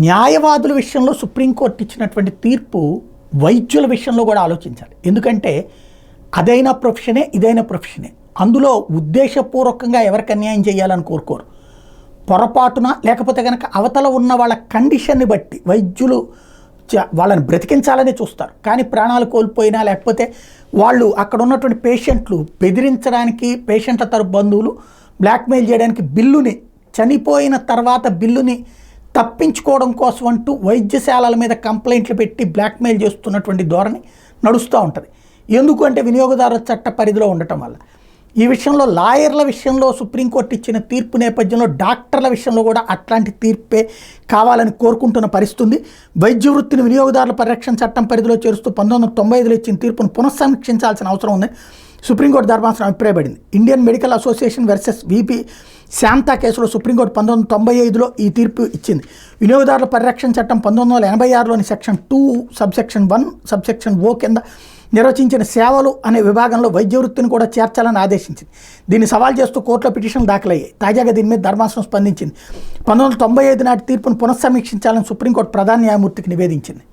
న్యాయవాదుల విషయంలో సుప్రీంకోర్టు ఇచ్చినటువంటి తీర్పు వైద్యుల విషయంలో కూడా ఆలోచించాలి. ఎందుకంటే అదైనా ప్రొఫెషనే, ఇదైనా ప్రొఫెషనే. అందులో ఉద్దేశపూర్వకంగా ఎవరికి అన్యాయం చేయాలని కోరుకోరు. పొరపాటున లేకపోతే కనుక అవతల ఉన్న వాళ్ళ కండిషన్ని బట్టి వైద్యులు వాళ్ళని బ్రతికించాలని చూస్తారు. కానీ ప్రాణాలు కోల్పోయినా లేకపోతే వాళ్ళు అక్కడ ఉన్నటువంటి పేషెంట్లు బెదిరించడానికి, పేషెంట్ల తరపు బంధువులు బ్లాక్మెయిల్ చేయడానికి బిల్లుని చనిపోయిన తర్వాత బిల్లుని తప్పించుకోవడం కోసం అంటూ వైద్యశాలల మీద కంప్లైంట్లు పెట్టి బ్లాక్మెయిల్ చేస్తున్నటువంటి ధోరణి నడుస్తూ ఉంటుంది. ఎందుకు అంటే వినియోగదారుల చట్ట పరిధిలో ఉండటం వల్ల. ఈ విషయంలో లాయర్ల విషయంలో సుప్రీంకోర్టు ఇచ్చిన తీర్పు నేపథ్యంలో డాక్టర్ల విషయంలో కూడా అట్లాంటి తీర్పే కావాలని కోరుకుంటున్న పరిస్థితి. వైద్య వృత్తిని వినియోగదారుల పరిరక్షణ చట్టం పరిధిలో చేరుస్తూ 1995లో ఇచ్చిన తీర్పును పునఃసమీక్షించాల్సిన అవసరం ఉంది సుప్రీంకోర్టు ధర్మాసనం అభిప్రాయపడింది. Indian medical association versus VP Shantha కేసులో సుప్రీంకోర్టు 1995లో ఈ తీర్పు ఇచ్చింది. వినియోగదారుల పరిరక్షణ చట్టం 1986లోని సెక్షన్ 2 సబ్సెక్షన్ 1 సబ్సెక్షన్ O కింద నిర్వచించిన సేవలు అనే విభాగంలో వైద్య వృత్తిని కూడా చేర్చాలని ఆదేశించింది. దీన్ని సవాల్ చేస్తూ కోర్టులో పిటిషన్లు దాఖలయ్యాయి. తాజాగా దీని మీద ధర్మాసనం స్పందించింది. 1995 నాటి తీర్పును పునఃసమీక్షించాలని సుప్రీంకోర్టు ప్రధాన న్యాయమూర్తికి నివేదించింది.